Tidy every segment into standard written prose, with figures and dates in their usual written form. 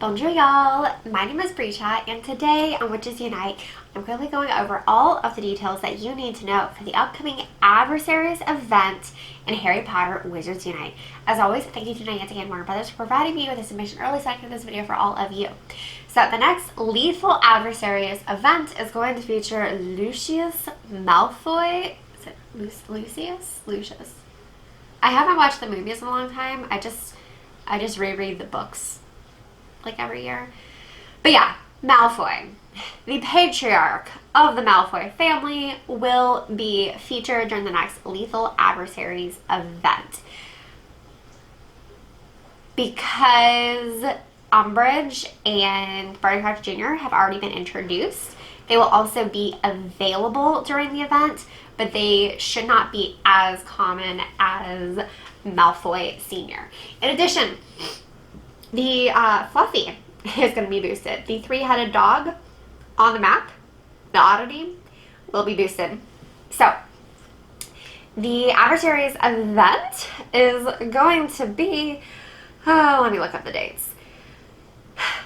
Bonjour y'all, my name is Brecha, and today on Witches Unite, I'm going to be going over all of the details that you need to know for the upcoming Adversaries Event in Harry Potter Wizards Unite. As always, thank you to Niantic and WB Games for providing me with a submission early so I can do this video for all of you. So the next Lethal Adversaries Event is going to feature Lucius Malfoy. Is it Lucius? Lucius. I haven't watched the movies in a long time. I just reread the books like every year. But yeah, Malfoy, the patriarch of the Malfoy family, will be featured during the next Lethal Adversaries Event. Because Umbridge and Barty Crouch Jr. have already been introduced, they will also be available during the event, but they should not be as common as Malfoy Sr. In addition, the Fluffy is going to be boosted. The three-headed dog on the map, the oddity, will be boosted. So, the Adversaries Event is going to be, let me look up the dates.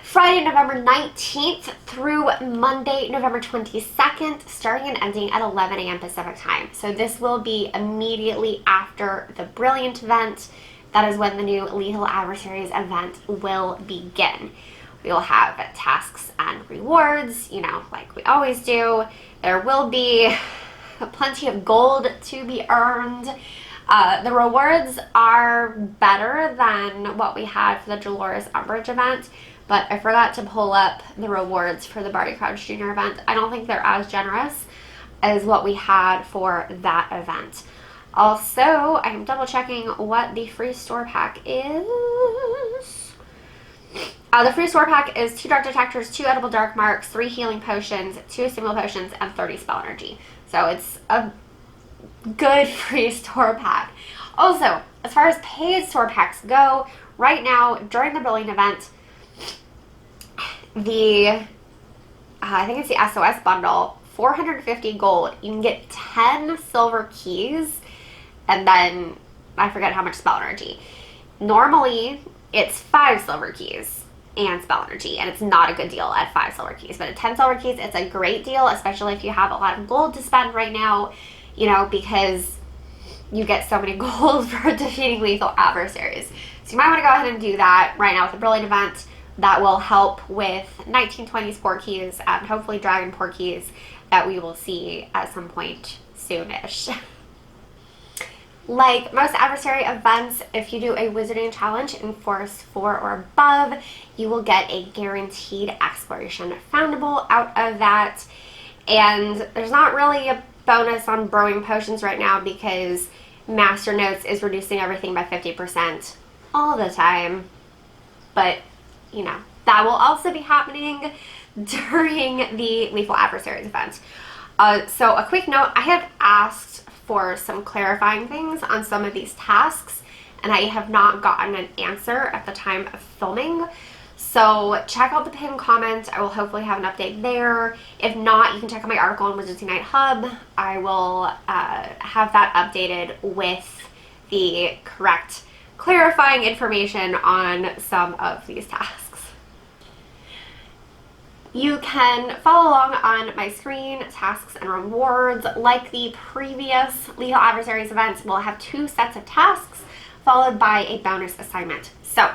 Friday, November 19th through Monday, November 22nd, starting and ending at 11 a.m. Pacific time. So this will be immediately after the Brilliant event. That is when the new Lethal Adversaries event will begin. We will have tasks and rewards, you know, like we always do. There will be plenty of gold to be earned. The rewards are better than what we had for the Dolores Umbridge event, but I forgot to pull up the rewards for the Barty Crouch Jr. event. I don't think they're as generous as what we had for that event. Also, I'm double checking what the free store pack is. The free store pack is 2 dark detectors, 2 edible dark marks, 3 healing potions, 2 stimulus potions, and 30 spell energy. So it's a good free store pack. Also, as far as paid store packs go, right now during the Brilliant event, I think it's the SOS bundle, 450 gold. You can get 10 silver keys, and then I forget how much spell energy. Normally, it's 5 silver keys and spell energy, and it's not a good deal at 5 silver keys. But at 10 silver keys, it's a great deal, especially if you have a lot of gold to spend right now, you know, because you get so many gold for defeating lethal adversaries. So you might want to go ahead and do that right now with the Brilliant event. That will help with 1920s Portkeys and hopefully Dragon Portkeys that we will see at some point soonish. Like most adversary events, if you do a Wizarding Challenge in Forest 4 or above, you will get a guaranteed Exploration Foundable out of that. And there's not really a bonus on Brewing Potions right now because Master Notes is reducing everything by 50% all the time. But you know, that will also be happening during the Lethal Adversaries event. So a quick note, I have asked for some clarifying things on some of these tasks, and I have not gotten an answer at the time of filming. So check out the pinned comment. I will hopefully have an update there. If not, you can check out my article on Wizards Unite Hub. I will have that updated with the correct clarifying information on some of these tasks. You can follow along on my screen, tasks and rewards. Like the previous Lethal Adversaries events, we'll have 2 sets of tasks followed by a bonus assignment. So,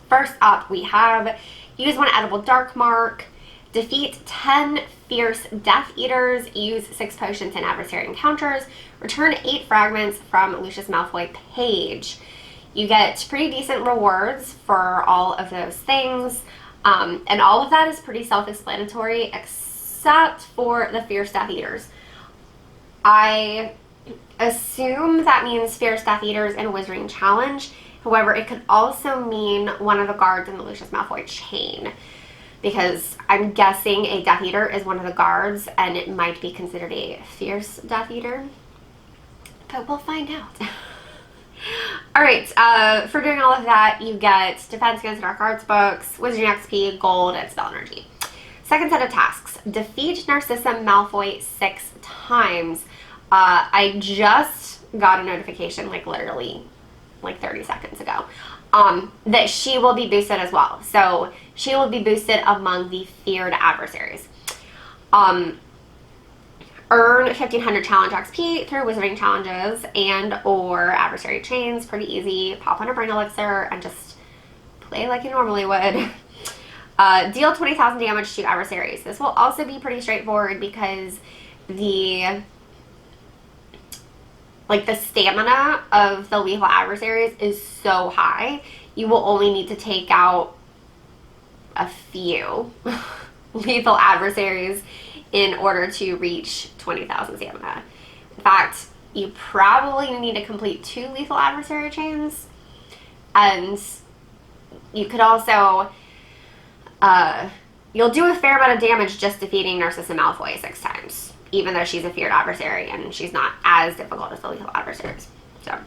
first up we have use 1 edible dark mark, defeat 10 fierce Death Eaters, use 6 potions in adversary encounters, return 8 fragments from Lucius Malfoy page. You get pretty decent rewards for all of those things. And all of that is pretty self-explanatory except for the Fierce Death Eaters. I assume that means Fierce Death Eaters in a Wizarding Challenge. However, it could also mean one of the guards in the Lucius Malfoy chain, because I'm guessing a Death Eater is one of the guards and it might be considered a Fierce Death Eater. But we'll find out. Alright, for doing all of that, you get Defense Against Dark Arts books, Wizarding XP, gold, and spell energy. Second set of tasks, defeat Narcissa Malfoy 6 times. I just got a notification, like literally, like 30 seconds ago. that she will be boosted as well. So she will be boosted among the feared adversaries. Earn 1500 challenge XP through wizarding challenges and or adversary chains. Pretty easy. Pop on a brain elixir and just play like you normally would. Deal 20,000 damage to adversaries. This will also be pretty straightforward because the stamina of the lethal adversaries is so high. You will only need to take out a few lethal adversaries in order to reach 20,000 stamina. In fact, you probably need to complete 2 lethal adversary chains, and you could also you'll do a fair amount of damage just defeating Narcissa Malfoy 6 times, even though she's a feared adversary and she's not as difficult as the lethal adversaries. So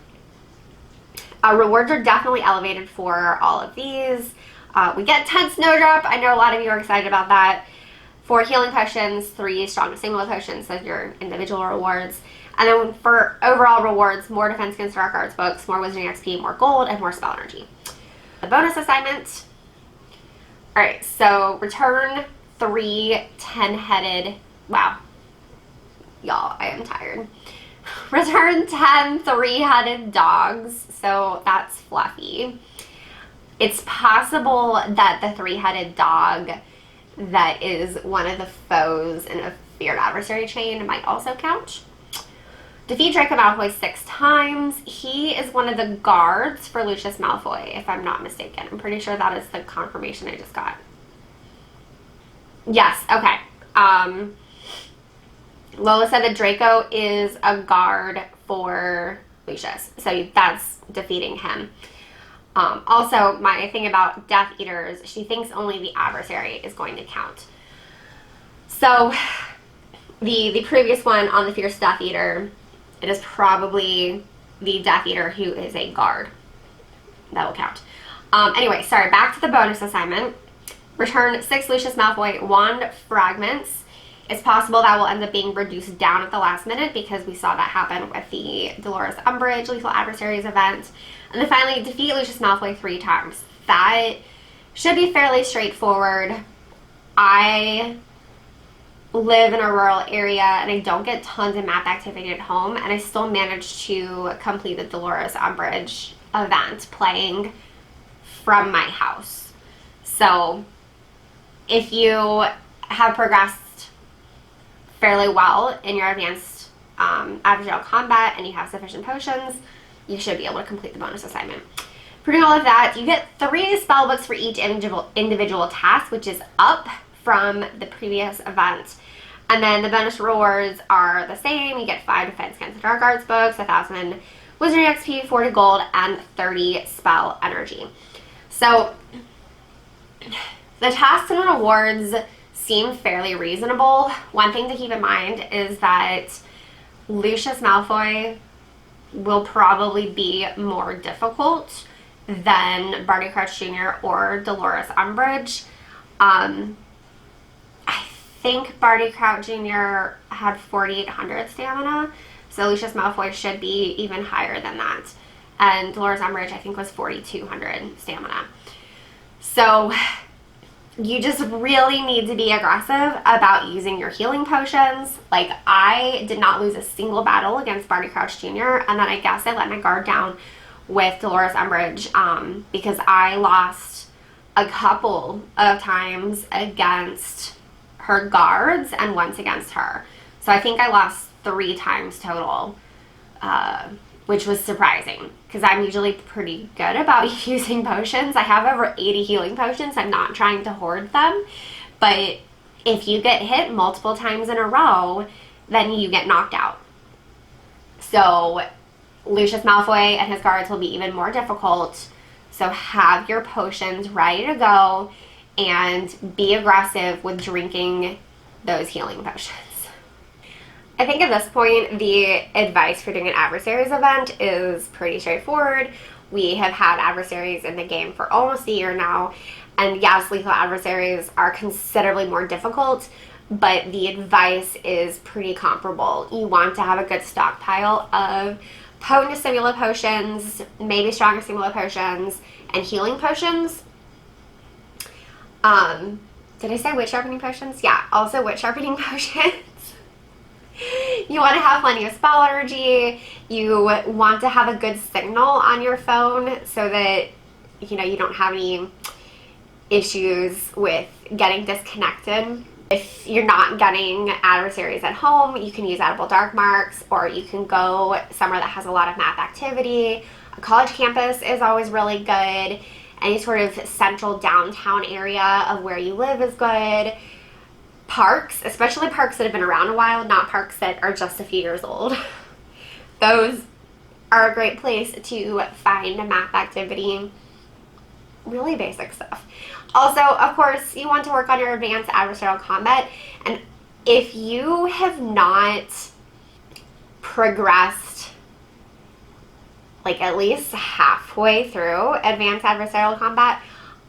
rewards are definitely elevated for all of these. We get 10 Snowdrop. I know a lot of you are excited about that. 4 healing potions, 3 strong single potions, so your individual rewards. And then for overall rewards, more defense against dark arts books, more wizarding XP, more gold, and more spell energy. The bonus assignment. Alright, so return 3 10-headed... Wow. Y'all, I am tired. Return 10 3-headed dogs, so that's Fluffy. It's possible that the 3-headed dog that is one of the foes in a feared adversary chain might also count. Defeat Draco Malfoy 6 times. He is one of the guards for Lucius Malfoy, if I'm not mistaken. I'm pretty sure that is the confirmation I just got. Yes, okay. Lola said that Draco is a guard for Lucius, so that's defeating him. Also, my thing about Death Eaters, she thinks only the adversary is going to count. So, the previous one on the Fierce Death Eater, it is probably the Death Eater who is a guard. That will count. Anyway, sorry, back to the bonus assignment. Return 6 Lucius Malfoy wand fragments. It's possible that will end up being reduced down at the last minute because we saw that happen with the Dolores Umbridge Lethal Adversaries event. And then finally, defeat Lucius Malfoy 3 times. That should be fairly straightforward. I live in a rural area and I don't get tons of map activity at home, and I still managed to complete the Dolores Umbridge event playing from my house. So if you have progressed fairly well in your advanced adversarial combat and you have sufficient potions, you should be able to complete the bonus assignment. For doing all of that, you get 3 spell books for each individual task, which is up from the previous event. And then the bonus rewards are the same. You get 5 defense against the dark arts books, 1,000 wizarding XP, 40 gold, and 30 spell energy. So the tasks and rewards seem fairly reasonable. One thing to keep in mind is that Lucius Malfoy will probably be more difficult than Barty Crouch Jr. or Dolores Umbridge. I think Barty Crouch Jr. had 4,800 stamina, so Lucius Malfoy should be even higher than that. And Dolores Umbridge, I think, was 4,200 stamina. So you just really need to be aggressive about using your healing potions. Like, I did not lose a single battle against Barty Crouch Jr., and then I guess I let my guard down with Dolores Umbridge because I lost a couple of times against her guards and once against her. So I think I lost 3 times total, which was surprising because I'm usually pretty good about using potions. I have over 80 healing potions. I'm not trying to hoard them, but if you get hit multiple times in a row, then you get knocked out. So Lucius Malfoy and his guards will be even more difficult. So have your potions ready to go and be aggressive with drinking those healing potions. I think at this point, the advice for doing an Adversaries event is pretty straightforward. We have had adversaries in the game for almost a year now, and yes, lethal adversaries are considerably more difficult, but the advice is pretty comparable. You want to have a good stockpile of potent stimula potions, maybe stronger stimula potions, and healing potions. Did I say wit sharpening potions? Yeah, also wit sharpening potions. You want to have plenty of spell energy. You want to have a good signal on your phone so that, you know, you don't have any issues with getting disconnected. If you're not getting adversaries at home, you can use edible dark marks, or you can go somewhere that has a lot of math activity. A college campus is always really good. Any sort of central downtown area of where you live is good. Parks, especially parks that have been around a while, not parks that are just a few years old. Those are a great place to find math activity. Really basic stuff. Also, of course, you want to work on your advanced adversarial combat. And if you have not progressed like at least halfway through advanced adversarial combat,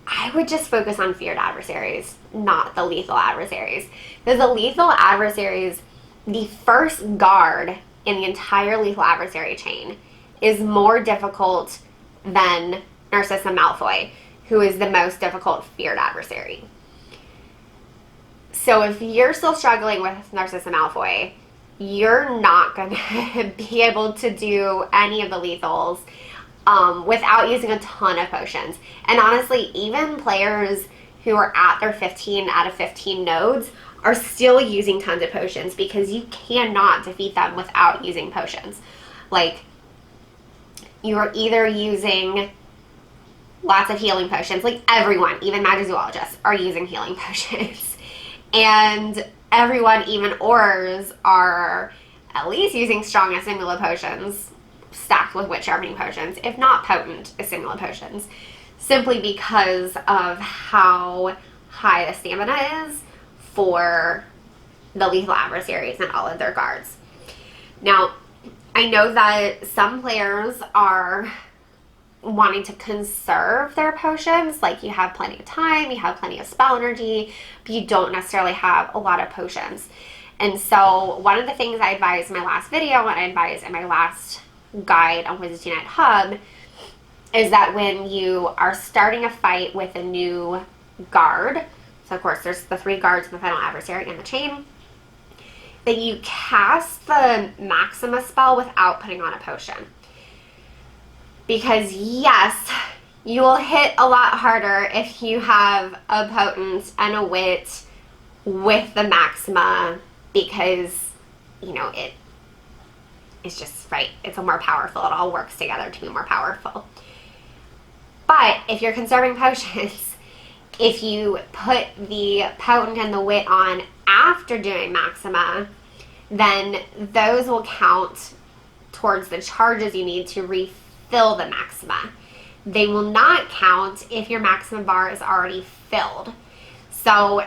I would just focus on feared adversaries, not the lethal adversaries. Because the lethal adversaries, the first guard in the entire lethal adversary chain, is more difficult than Narcissa Malfoy, who is the most difficult feared adversary. So if you're still struggling with Narcissa Malfoy, you're not going to be able to do any of the lethals without using a ton of potions. And honestly, even players who are at their 15 out of 15 nodes are still using tons of potions, because you cannot defeat them without using potions. Like, you're either using lots of healing potions, like everyone, even magizoologists, are using healing potions. And everyone, even Aurors, are at least using strong stimula potions stacked with wit sharpening potions, if not potent stimula potions, simply because of how high the stamina is for the lethal adversaries and all of their guards. Now, I know that some players are wanting to conserve their potions, like you have plenty of time, you have plenty of spell energy, but you don't necessarily have a lot of potions. And so one of the things I advised in my last video, and I advised in my last guide on Wizards Unite Hub, is that when you are starting a fight with a new guard, so of course there's the 3 guards in the final adversary in the chain, that you cast the Maxima spell without putting on a potion. Because yes, you will hit a lot harder if you have a potent and a wit with the Maxima, because, you know, it's just right. It's more powerful. It all works together to be more powerful. But if you're conserving potions, if you put the potent and the wit on after doing Maxima, then those will count towards the charges you need to refill the Maxima. They will not count if your Maxima bar is already filled. So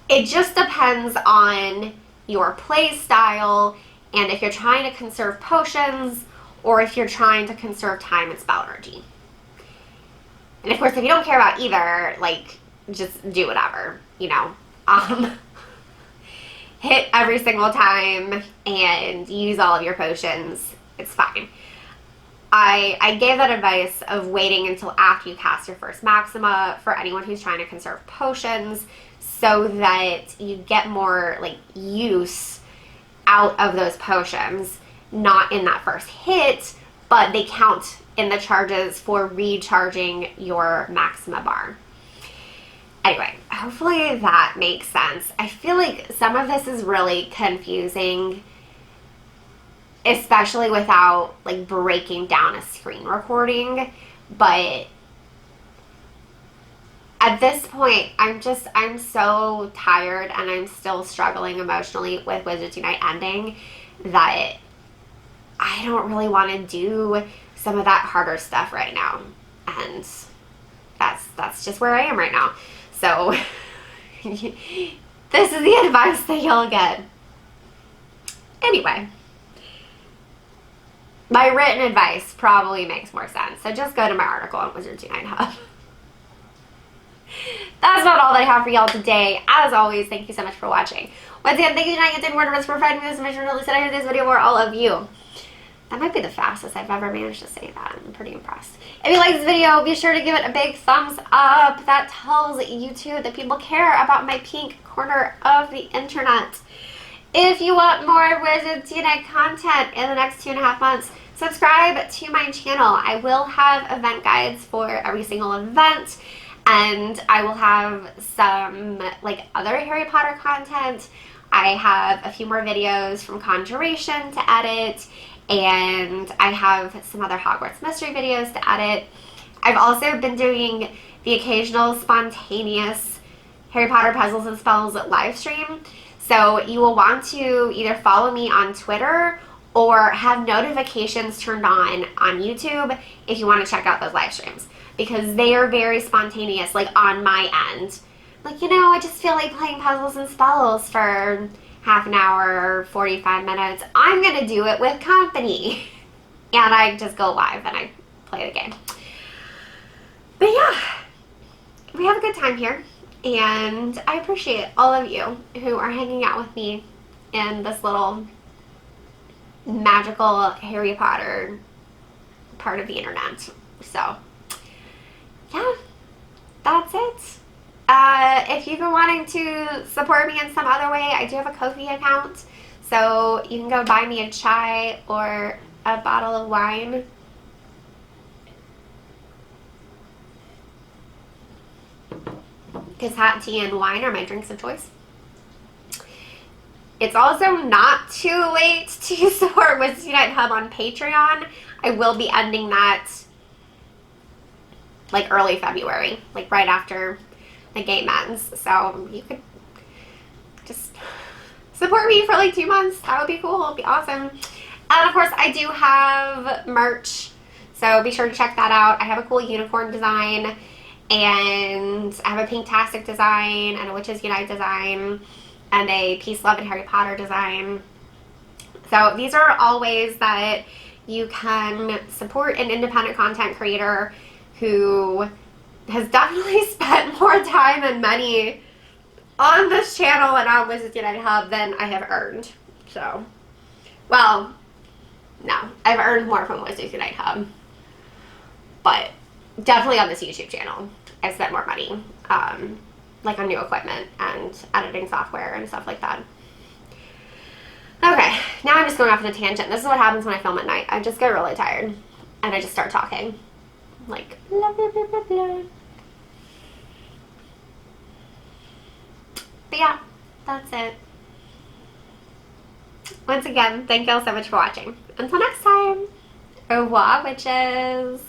it just depends on your play style, and if you're trying to conserve potions, or if you're trying to conserve time and spell energy. And of course, if you don't care about either, like, just do whatever, you know. Hit every single time and use all of your potions. It's fine. I gave that advice of waiting until after you cast your first Maxima for anyone who's trying to conserve potions, so that you get more, like, use out of those potions, not in that first hit, but they count in the charges for recharging your Maxima bar. Anyway, hopefully that makes sense. I feel like some of this is really confusing, especially without, like, breaking down a screen recording, but at this point, I'm so tired, and I'm still struggling emotionally with Wizards Unite ending, that I don't really want to do some of that harder stuff right now. And that's just where I am right now. So this is the advice that you'll get. Anyway, my written advice probably makes more sense, so just go to my article on Wizards Unite Hub. That's about all that I have for y'all today. As always, thank you so much for watching. Once again, thank you to Niantic and WUtubers for providing me this information. Really said I heard this video for all of you. That might be the fastest I've ever managed to say that. I'm pretty impressed. If you like this video, be sure to give it a big thumbs up. That tells YouTube that people care about my pink corner of the internet. If you want more Wizards Unite content in the next 2.5 months, subscribe to my channel. I will have event guides for every single event, and I will have some like other Harry Potter content. I have a few more videos from Conjuration to edit, and I have some other Hogwarts mystery videos to edit. I've also been doing the occasional spontaneous Harry Potter puzzles and spells live stream. So you will want to either follow me on Twitter or have notifications turned on YouTube if you want to check out those live streams, because they are very spontaneous, like on my end. Like, you know, I just feel like playing puzzles and spells for half an hour or 45 minutes. I'm going to do it with company. And I just go live and I play the game. But yeah, we have a good time here. And I appreciate all of you who are hanging out with me in this little magical Harry Potter part of the internet. So, yeah, that's it. If you've been wanting to support me in some other way, I do have a Ko-fi account. So you can go buy me a chai or a bottle of wine. Because hot tea and wine are my drinks of choice. It's also not too late to support Wizards Unite Hub on Patreon. I will be ending that like early February, like right after the game ends. So you could just support me for like 2 months. That would be cool. It would be awesome. And of course, I do have merch, so be sure to check that out. I have a cool unicorn design, and I have a Pinktastic design, and a Witches Unite design, and a Peace, Love, and Harry Potter design. So these are all ways that you can support an independent content creator who has definitely spent more time and money on this channel and on Wizards Unite Hub than I have earned. So, well, no, I've earned more from Wizards Unite Hub, but definitely on this YouTube channel, I've spent more money, like on new equipment and editing software and stuff like that. Okay, now I'm just going off on a tangent. This is what happens when I film at night. I just get really tired, and I just start talking. Like, blah, blah, blah, blah, blah. But yeah, that's it. Once again, thank you all so much for watching. Until next time, au revoir, witches.